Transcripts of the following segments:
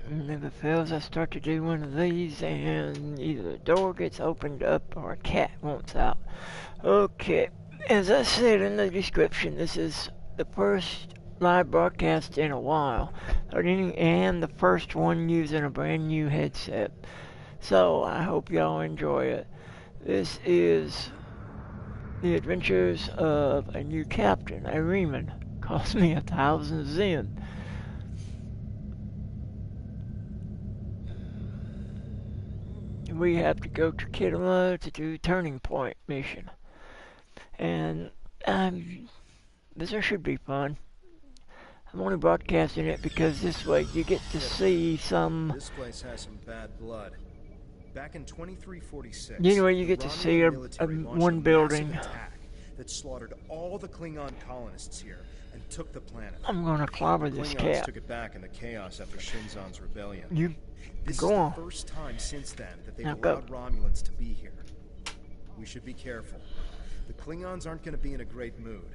And if it fails, I start to do one of these, and either the door gets opened up or a cat wants out. Okay, as I said in the description, this is the first live broadcast in a while, and the first one using a brand new headset. So I hope y'all enjoy it. This is the adventures of a new captain, a Riemann. Cost me 1,000 Zen. We have to go to Kittima to do Turning Point mission. And this one should be fun. I'm only broadcasting it because this way you get to see some. This place has some bad blood. Back in 2346, You know, you get to see one building. That slaughtered all the Klingon colonists here and took the planet. I'm gonna clobber this Klingons cat. took it back in the chaos after Shinzon's rebellion. This go is on. the first time since then that they've Now allowed go. Romulans to be here. We should be careful. The Klingons aren't going to be in a great mood.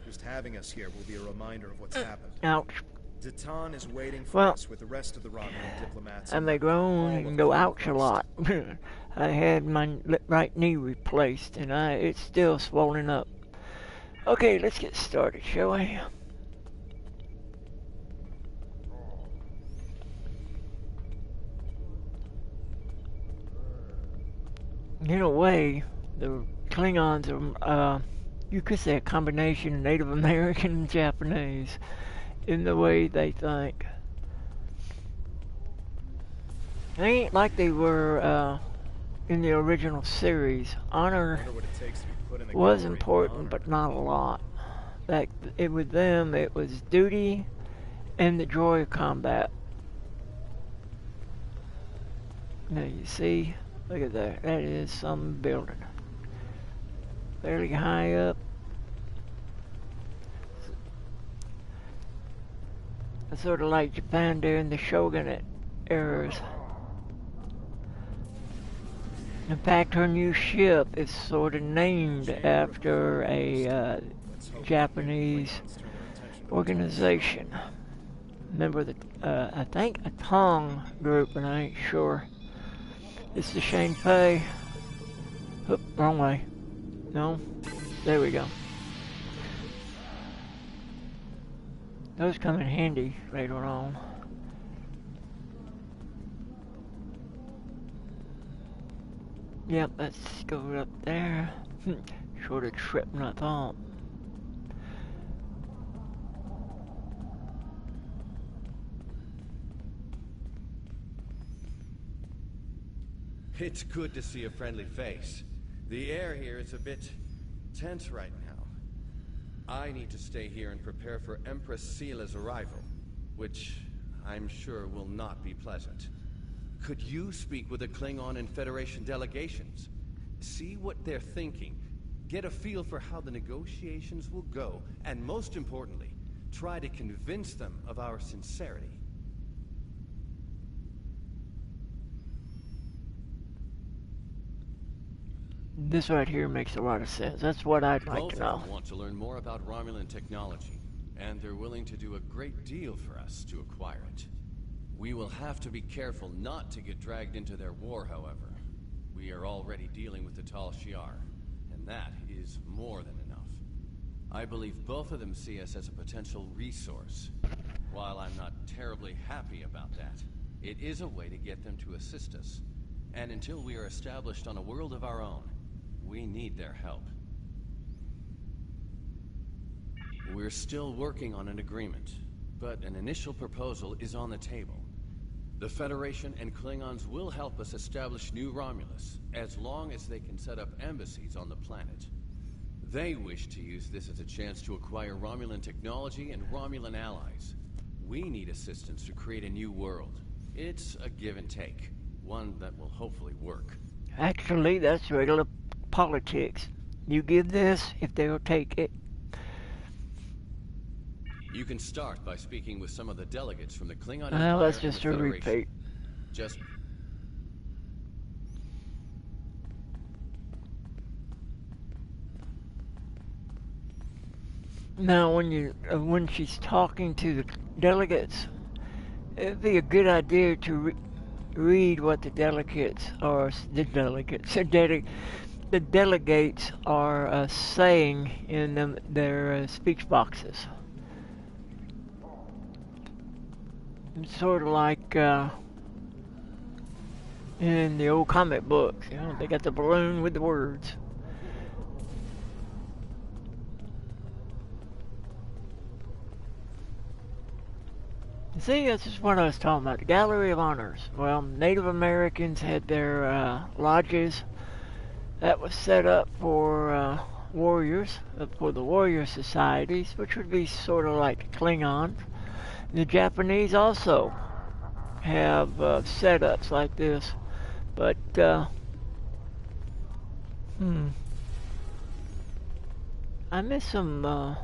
Just having us here will be a reminder of what's happened. Ouch. Zatan is waiting for us with the rest of the Romulan diplomats. I may groan and go ouch a lot. I had my right knee replaced, and it's still swollen up. Okay, let's get started, shall we? In a way, the Klingons are, you could say, a combination of Native American and Japanese in the way they think. They ain't like they were in the original series. Honor was important, but not a lot. Like, with them, it was duty and the joy of combat. Now you see, look at that. That is some building. Fairly high up. It's sort of like Japan during the shogunate eras. In fact, her new ship is sort of named after a Japanese organization. Remember I think a Tong group, but I ain't sure. It's the Shanghai. Oop, wrong way. No, there we go. Those come in handy later on. Yep, let's go up there. Shorter trip than I thought. It's good to see a friendly face. The air here is a bit tense right now. I need to stay here and prepare for Empress Seela's arrival, which I'm sure will not be pleasant. Could you speak with the Klingon and Federation delegations? See what they're thinking, get a feel for how the negotiations will go, and most importantly, try to convince them of our sincerity. This right here makes a lot of sense. That's what I'd like to know. Both of them want to learn more about Romulan technology, and they're willing to do a great deal for us to acquire it. We will have to be careful not to get dragged into their war, however. We are already dealing with the Tal Shiar, and that is more than enough. I believe both of them see us as a potential resource. While I'm not terribly happy about that, it is a way to get them to assist us. And until we are established on a world of our own, we need their help. We're still working on an agreement, but an initial proposal is on the table. The Federation and Klingons will help us establish New Romulus, as long as they can set up embassies on the planet. They wish to use this as a chance to acquire Romulan technology and Romulan allies. We need assistance to create a new world. It's a give and take, one that will hopefully work. Actually, that's regular politics. You give this if they'll take it. You can start by speaking with some of the delegates from the Klingon Well, Empire that's and just the a Federation. repeat. Just Now, when she's talking to the delegates, It'd be a good idea to read what the delegates are, the delegates are saying in their speech boxes. It's sort of like in the old comic books, you know, they got the balloon with the words. See, this is what I was talking about, the Gallery of Honors. Well, Native Americans had their lodges that was set up for warriors, for the warrior societies, which would be sort of like Klingons. The Japanese also have setups like this, but I missed some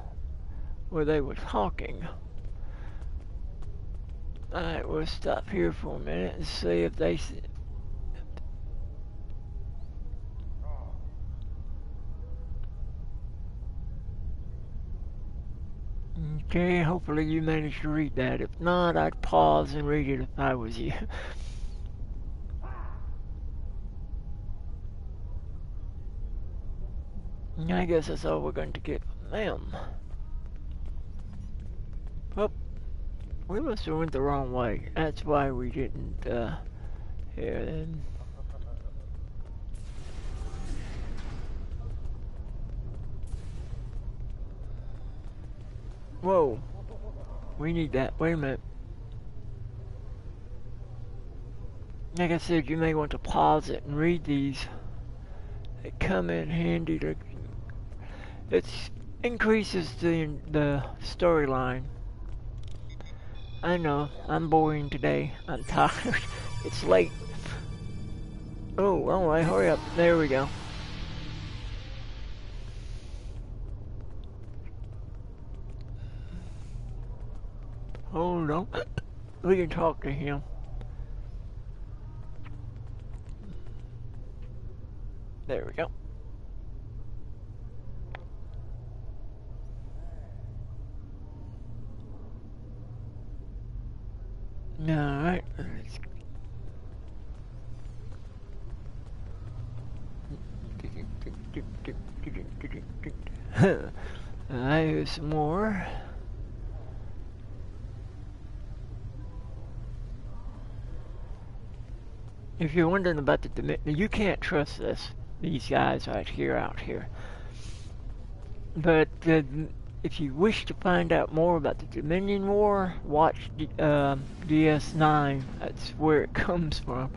where they were talking. Alright, we'll stop here for a minute and see if they... Okay, hopefully you managed to read that. If not, I'd pause and read it if I was you. I guess that's all we're going to get from them. Oh, we must have went the wrong way. That's why we didn't hear them. Whoa, we need that. Wait a minute. Like I said, you may want to pause it and read these. They come in handy to... It increases the storyline. I know, I'm boring today. I'm tired. It's late. Oh, alright, hurry up. There we go. Hold on. We can talk to him. There we go. Alright. There's some more. If you're wondering about the dimension, you can't trust these guys out here. But if you wish to find out more about the Dominion War, watch DS9. That's where it comes from.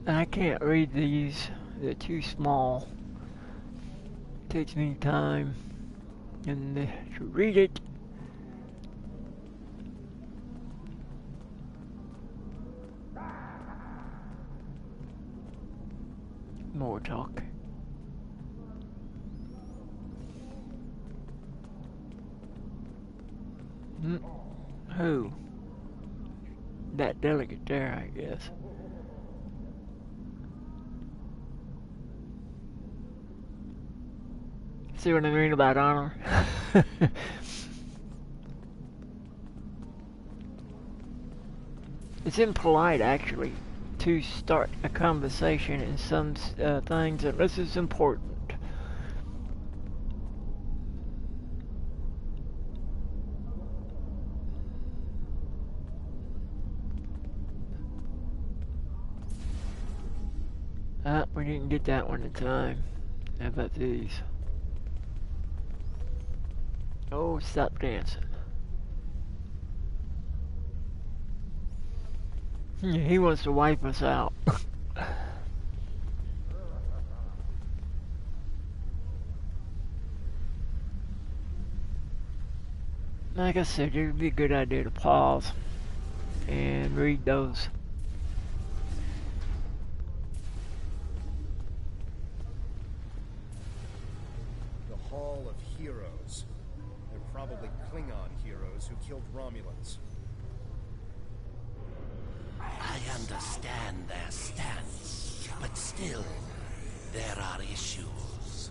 I can't read these. They're too small. It takes me time and to read it. More talk. Who? That delegate there, I guess. See what I mean about honor? It's impolite, actually, to start a conversation in some things unless it's important. We didn't get that one in time. How about these? Oh, stop dancing. He wants to wipe us out. Like I said, it would be a good idea to pause and read those. The Hall of Heroes. They're probably Klingon heroes who killed Romulans. I understand their stance, but still, there are issues.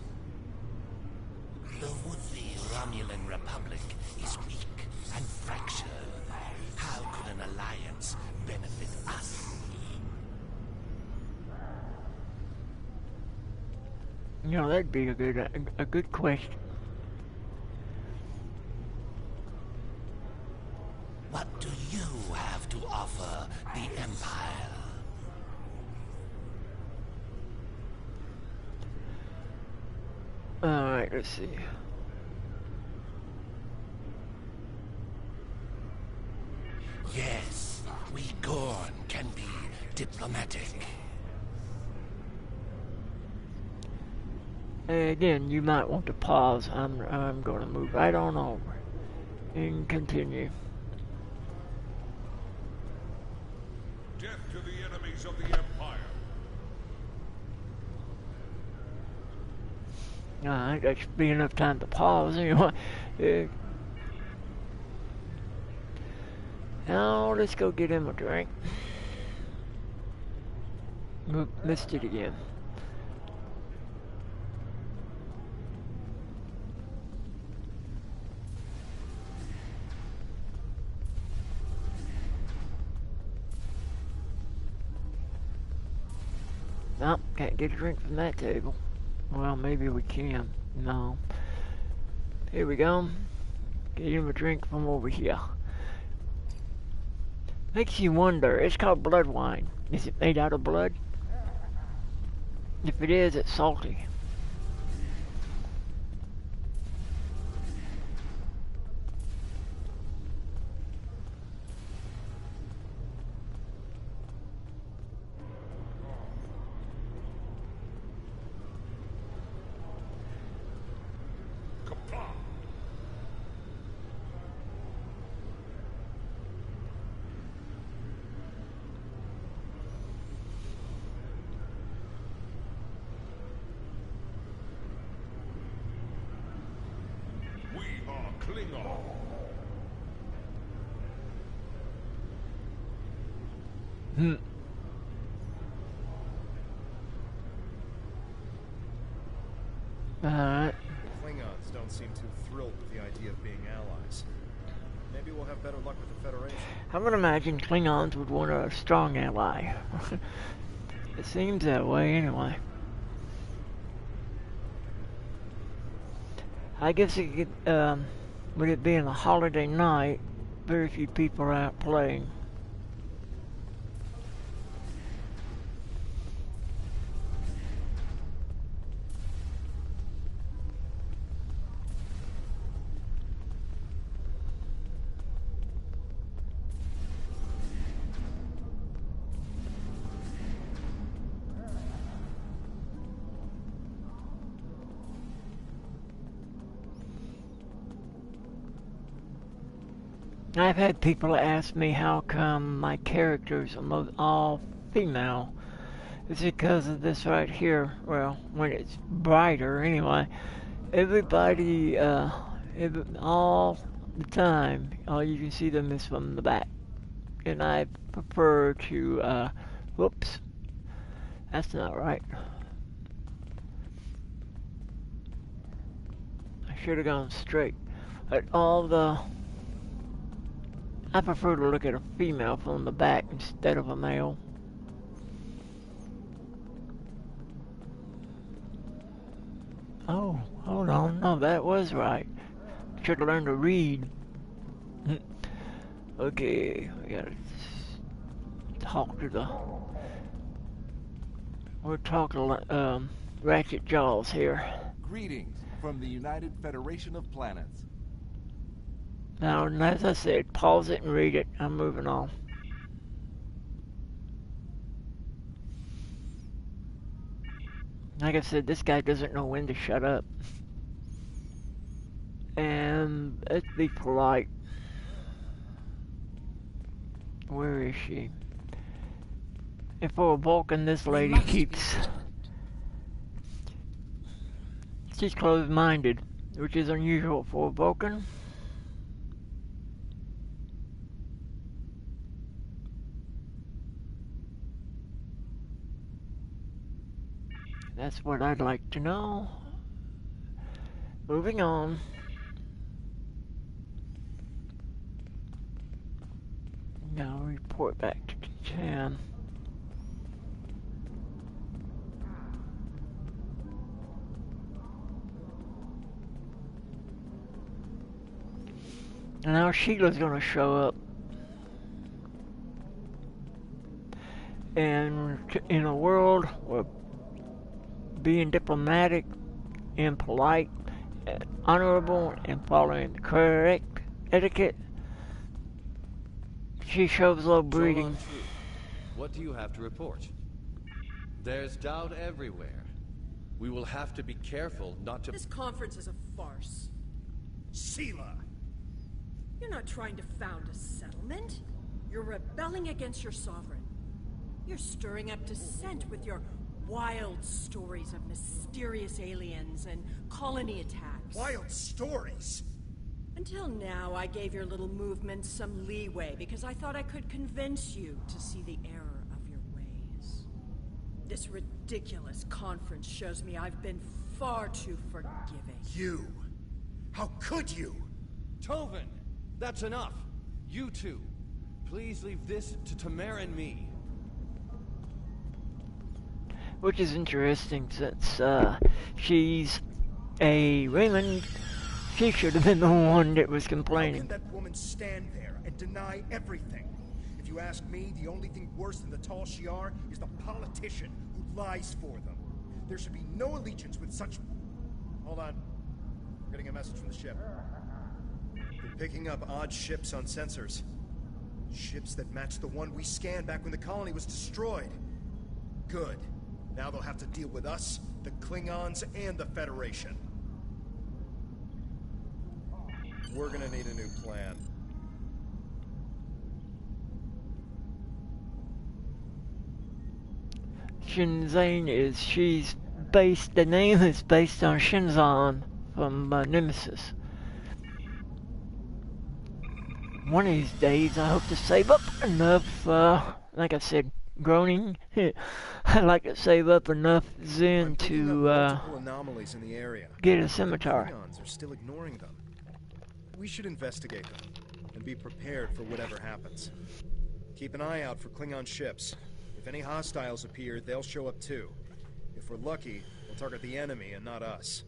The would-be Romulan Republic is weak and fractured. How could an alliance benefit us? You know, that'd be a good question. What do you have to offer the Empire? Alright, let's see. Yes, we Gorn can be diplomatic. Again, you might want to pause. I'm going to move right on over and continue. Death to the enemies of the Empire. Alright, that should be enough time to pause anyway. Now, let's go get him a drink. Missed it again. Nope, can't get a drink from that table. Well, maybe we can. No. Here we go. Get him a drink from over here. Makes you wonder. It's called blood wine. Is it made out of blood? If it is, it's salty. Klingon. Hmm. Alright. The Klingons don't seem too thrilled with the idea of being allies. Maybe we'll have better luck with the Federation. I would imagine Klingons would want a strong ally. It seems that way anyway. I guess it could, with it being a holiday night, very few people are out playing. I've had people ask me how come my characters are all female. It's because of this right here. Well, when it's brighter anyway. Everybody, all the time, all you can see them is from the back. And I prefer to, whoops. That's not right. I should have gone straight. But I prefer to look at a female from the back instead of a male. Oh, hold on. No, that was right. Should have learned to read. Okay, we gotta talk to the... We're talking to Ratchet Jaws here. Greetings from the United Federation of Planets. Now, as I said, pause it and read it. I'm moving on. Like I said, this guy doesn't know when to shut up. And let's be polite. Where is she? And for a Vulcan, this lady keeps... She's closed-minded, which is unusual for a Vulcan. That's what I'd like to know. Moving on. Now report back to town. And now Sheila's gonna show up. And in a world where being diplomatic and polite, and honorable, and following the correct etiquette, she shows low breeding. What do you have to report? There's doubt everywhere. We will have to be careful not to... This conference is a farce. Sheila! You're not trying to found a settlement. You're rebelling against your sovereign. You're stirring up dissent with your wild stories of mysterious aliens and colony attacks. Wild stories? Until now, I gave your little movement some leeway because I thought I could convince you to see the error of your ways. This ridiculous conference shows me I've been far too forgiving. You? How could you? Tovin! That's enough! You two! Please leave this to Tamara and me. Which is interesting since she's a Raymond. She should have been the one that was How complaining. can that woman stand there and deny everything? If you ask me, the only thing worse than the tall Shi'ar is the politician who lies for them. There should be no allegiance with such... Hold on. I'm getting a message from the ship. They're picking up odd ships on sensors. Ships that match the one we scanned back when the colony was destroyed. Good. Now they'll have to deal with us, the Klingons, and the Federation. We're gonna need a new plan. Shinzane is, she's based, the name is based on Shinzon from Nemesis. One of these days I hope to save up enough, like I said, groaning. I'd like to save up enough Zen to multiple anomalies in the area. get a scimitar. Klingons are still ignoring them. We should investigate them and be prepared for whatever happens. Keep an eye out for Klingon ships. If any hostiles appear, they'll show up too. If we're lucky, we'll target the enemy and not us.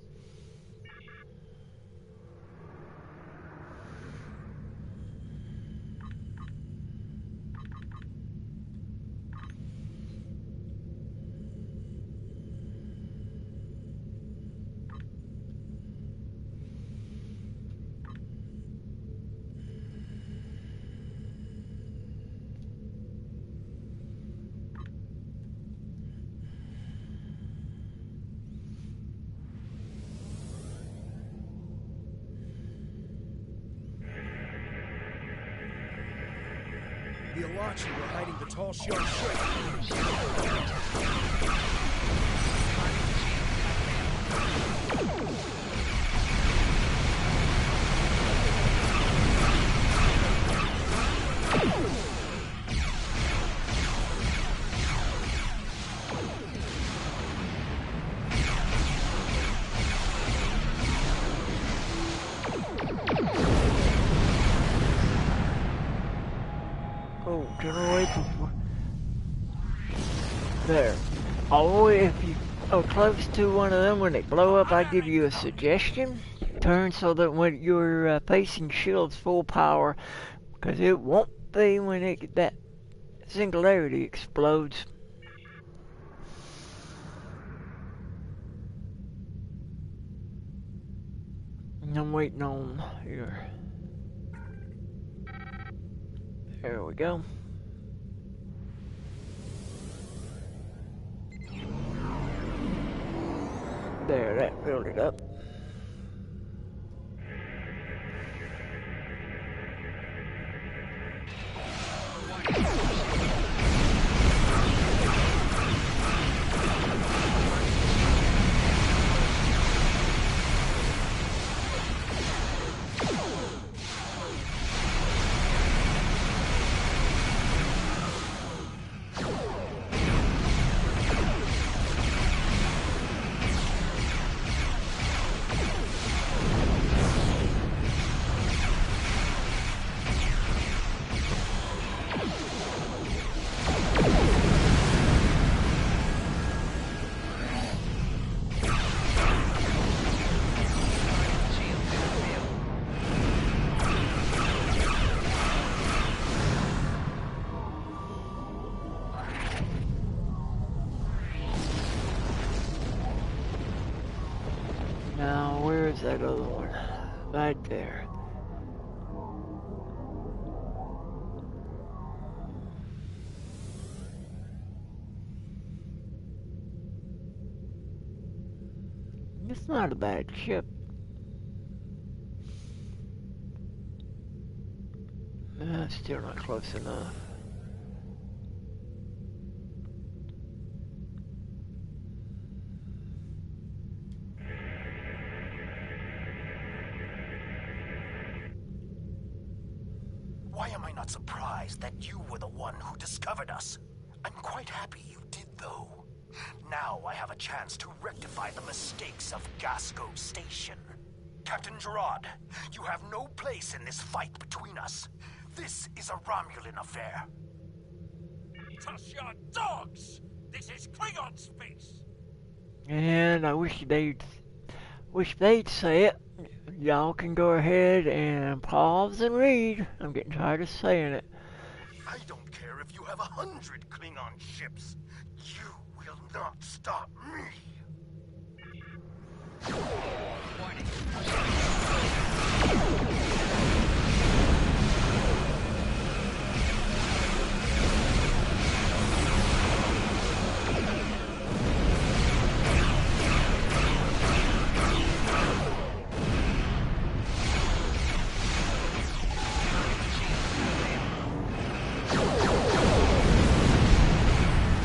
The Alachi were hiding the tall Shi'ar Oh, turn away before. There. Oh, if you are close to one of them when they blow up, I give you a suggestion. Turn so that when you're facing shields full power, because it won't be when that singularity explodes. And I'm waiting on here. There we go. There, that filled it up. that other one. Right there. It's not a bad ship. Still not close enough. Why am I not surprised that you were the one who discovered us? I'm quite happy you did, though. Now I have a chance to rectify the mistakes of Gasco Station. Captain Gerard, you have no place in this fight between us. This is a Romulan affair. Toss your dogs! This is Klingon space! And I wish they'd say it. Y'all can go ahead and pause and read. I'm getting tired of saying it. I don't care if you have 100 Klingon ships. You will not stop me.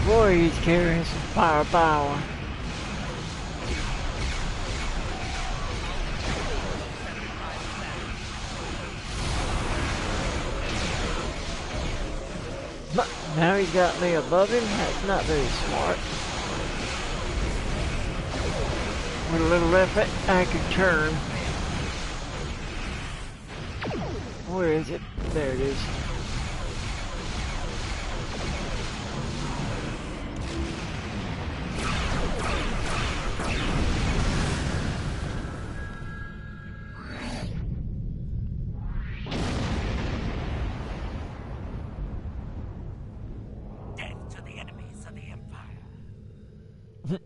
Boy, he's carrying some firepower. But now he's got me above him. That's not very smart. With a little effort, I can turn. Where is it? There it is. Death to the enemies of the Empire.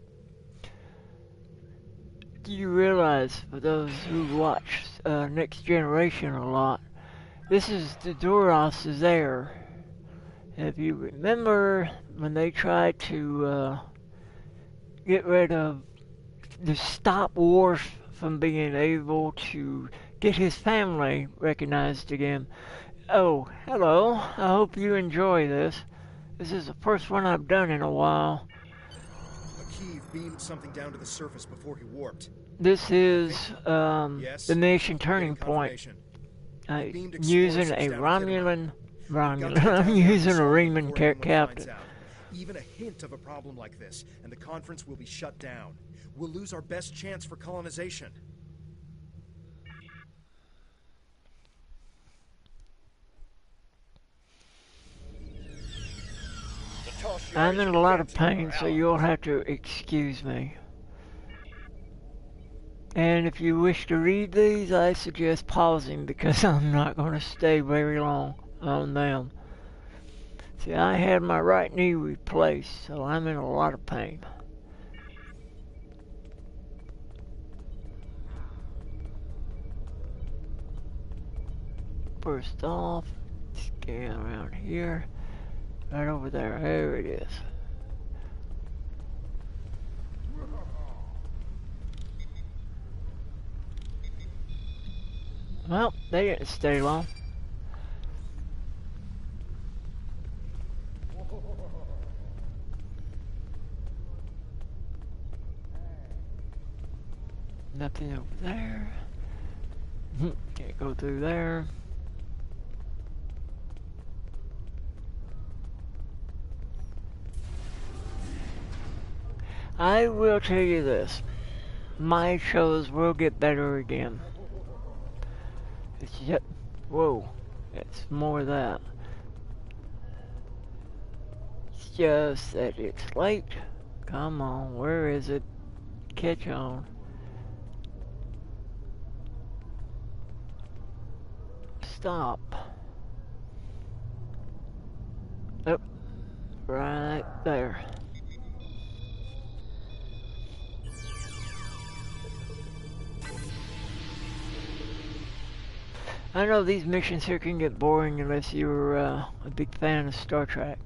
Do you realize, for those who watch Next Generation a lot, this is the Duras' heir. If you remember when they tried to get rid of, to stop Worf from being able to get his family recognized again. Oh, hello. I hope you enjoy this. This is the first one I've done in a while. Akiv beamed something down to the surface before he warped. This is Yes. the mission turning Getting point. confirmation. I'm using a Romulan. I'm using a Riemann captain. Even a hint of a problem like this, and the conference will be shut down. We'll lose our best chance for colonization. I'm in a lot of pain, so you'll have to excuse me. And if you wish to read these, I suggest pausing because I'm not going to stay very long on them. See, I had my right knee replaced, so I'm in a lot of pain. First off, scan around here. Right over there. There it is. Well, they didn't stay long. Nothing over there. Can't go through there. I will tell you this. My shows will get better again. It's just, whoa, it's more of that. It's just that it's late. Come on, where is it? Catch on. Stop. Oh, right there. I know these missions here can get boring unless you're a big fan of Star Trek.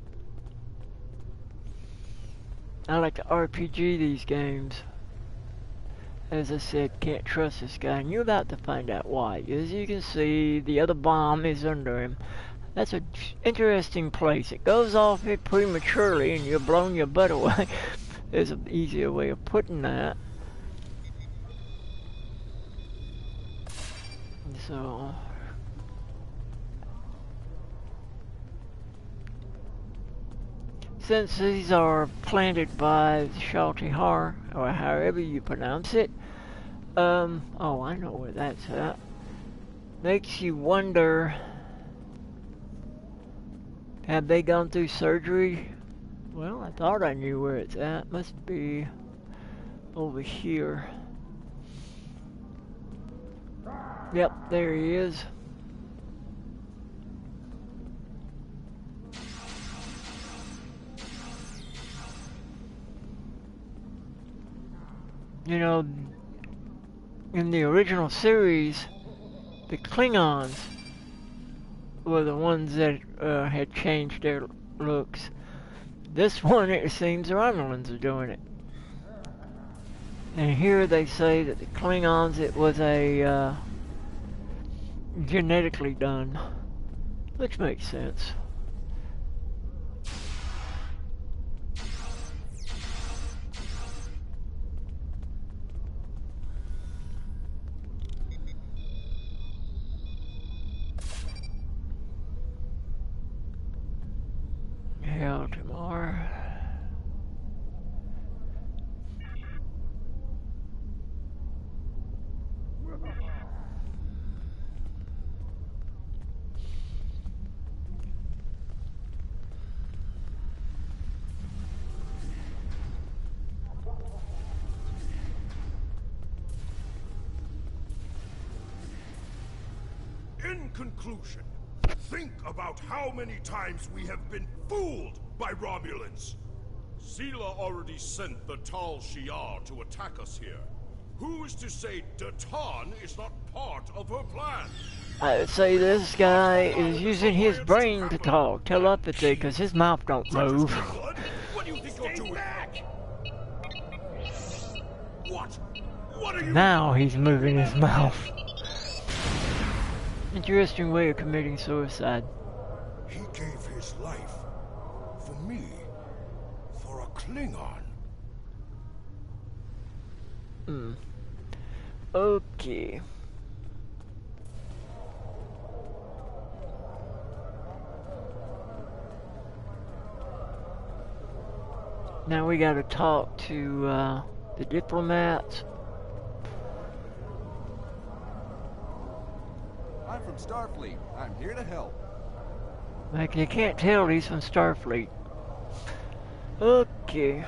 I like to RPG these games. As I said, can't trust this guy, and you're about to find out why. As you can see, the other bomb is under him. That's an interesting place. It goes off here prematurely, and you're blowing your butt away. There's an easier way of putting that. So... since these are planted by the Shaltihar, or however you pronounce it, oh, I know where that's at. Makes you wonder, have they gone through surgery? Well, I thought I knew where it's at. Must be over here. Yep, there he is. You know, in the original series, the Klingons were the ones that had changed their looks. This one, it seems the Romulans are doing it. And here they say that the Klingons, it was a genetically done, which makes sense. Hell tomorrow. In conclusion, think about how many times we have been fooled by Romulans. Sela already sent the Tal Shiar to attack us here. Who is to say Datan is not part of her plan? I would say this guy is using his brain to talk, telepathy, because his mouth don't move. What do you think you're doing? What? What are you? Now he's moving his mouth. Interesting way of committing suicide. He gave his life for me, for a Klingon. Okay. Now we gotta talk to the diplomats. I'm from Starfleet. I'm here to help. Like, you can't tell he's from Starfleet. Okay.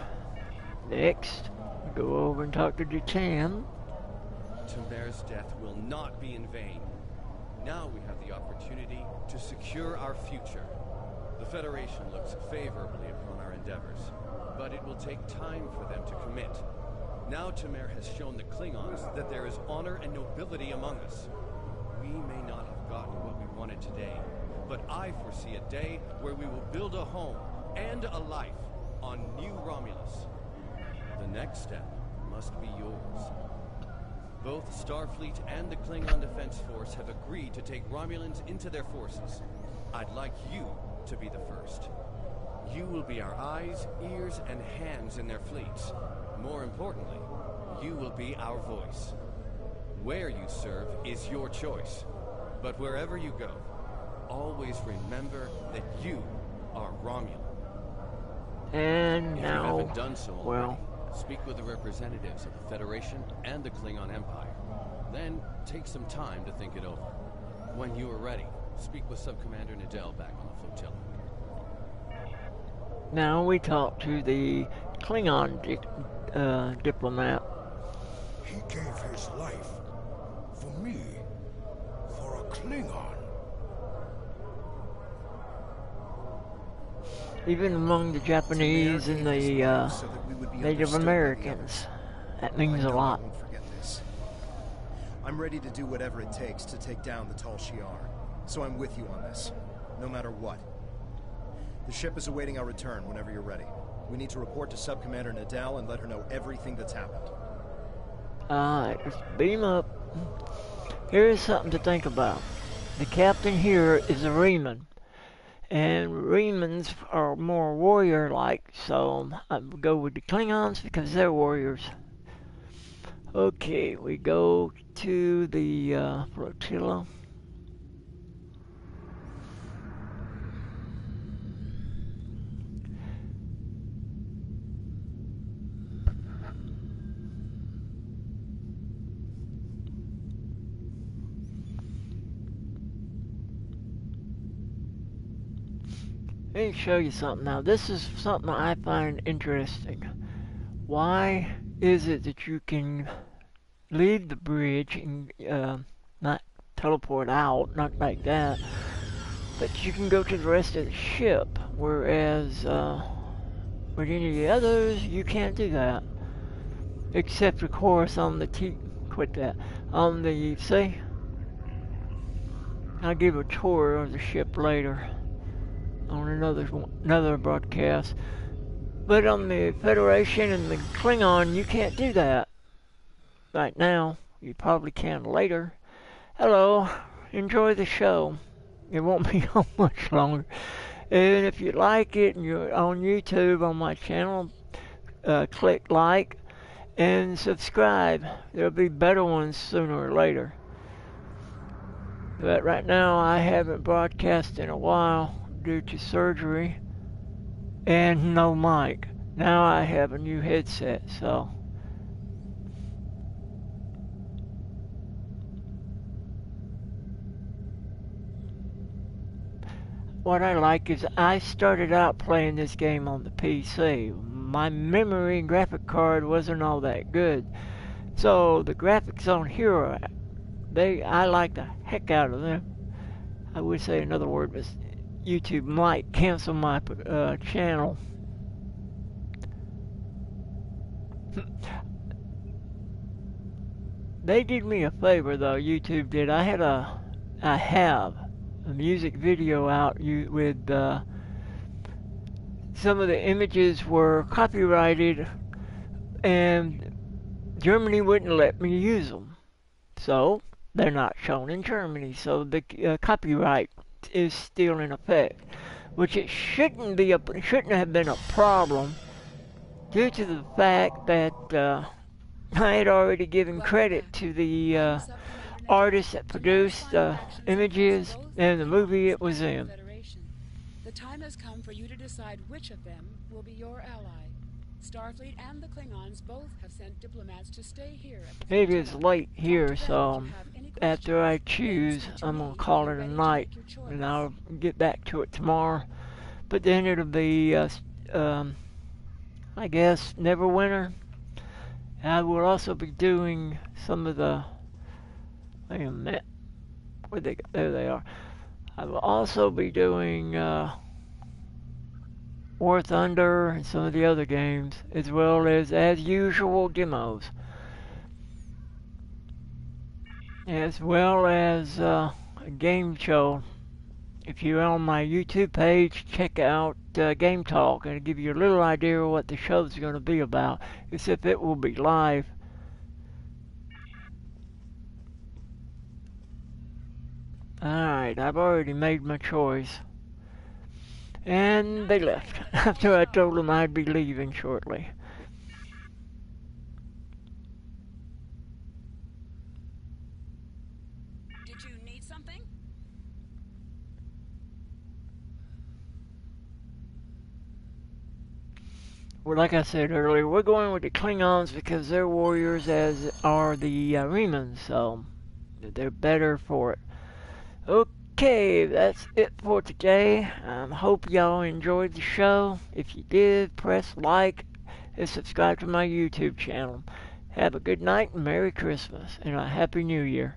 Next, we go over and talk to Datan. Tamer's death will not be in vain. Now we have the opportunity to secure our future. The Federation looks favorably upon our endeavors, but it will take time for them to commit. Now Tamer has shown the Klingons that there is honor and nobility among us. We may not have gotten what we wanted today, but I foresee a day where we will build a home and a life on New Romulus. The next step must be yours. Both Starfleet and the Klingon Defense Force have agreed to take Romulans into their forces. I'd like you to be the first. You will be our eyes, ears, and hands in their fleets. More importantly, you will be our voice. Where you serve is your choice. But wherever you go, always remember that you are Romulan. And If now, you haven't done so already, well, speak with the representatives of the Federation and the Klingon Empire. Then take some time to think it over. When you are ready, speak with Subcommander Nadell back on the flotilla. now we talk to the Klingon diplomat. He gave his life for me, for a Klingon. Even among the Japanese and the Native Americans, that means a lot. I'm ready to do whatever it takes to take down the Tal Shiar. So I'm with you on this, no matter what. The ship is awaiting our return whenever you're ready. We need to report to Sub-Commander Nadal and let her know everything that's happened. Alright, just beam up. Here's something to think about. The captain here is a Reman. And Remans are more warrior-like, so I would go with the Klingons because they're warriors. Okay, we go to the flotilla. Let me show you something now. This is something I find interesting. Why is it that you can leave the bridge and not teleport out, not like that, but you can go to the rest of the ship, whereas with any of the others, you can't do that. Except, of course, on the quit that. On the, see? I'll give a tour of the ship later on another broadcast. But on the Federation and the Klingon, you can't do that right now. You probably can later. Hello, enjoy the show. It won't be on much longer. And if you like it and you're on YouTube on my channel, click like and subscribe. There'll be better ones sooner or later. But right now I haven't broadcast in a while due to surgery and no mic. Now I have a new headset, so what I like is I started out playing this game on the PC. My memory and graphic card wasn't all that good. So the graphics on here, I like the heck out of them. I would say another word, but YouTube might cancel my channel. They did me a favor though, YouTube did. I have a music video out with some of the images were copyrighted and Germany wouldn't let me use them. So they're not shown in Germany, so the copyright is still in effect, which it shouldn't have been a problem due to the fact that I had already given credit to the artist that produced the images and the movie it was in. The time has come for you to decide which of them will be your ally. Starfleet and the Klingons both have sent diplomats to stay here. It is late here, so after I choose, I'm going to call it a night, and I'll get back to it tomorrow. But then it'll be, I guess, Neverwinter. I will also be doing some of the, wait a minute, there they are. I will also be doing War Thunder and some of the other games, as well as usual, demos. As well as a game show. If you're on my YouTube page, check out Game Talk, and it'll give you a little idea of what the show's going to be about, except it will be live. Alright, I've already made my choice. And they left after I told them I'd be leaving shortly. Did you need something? Well, like I said earlier, we're going with the Klingons because they're warriors, as are the Remans, so they're better for it. Okay, that's it for today. Hope y'all enjoyed the show. If you did, press like and subscribe to my YouTube channel. Have a good night and Merry Christmas and a Happy New Year.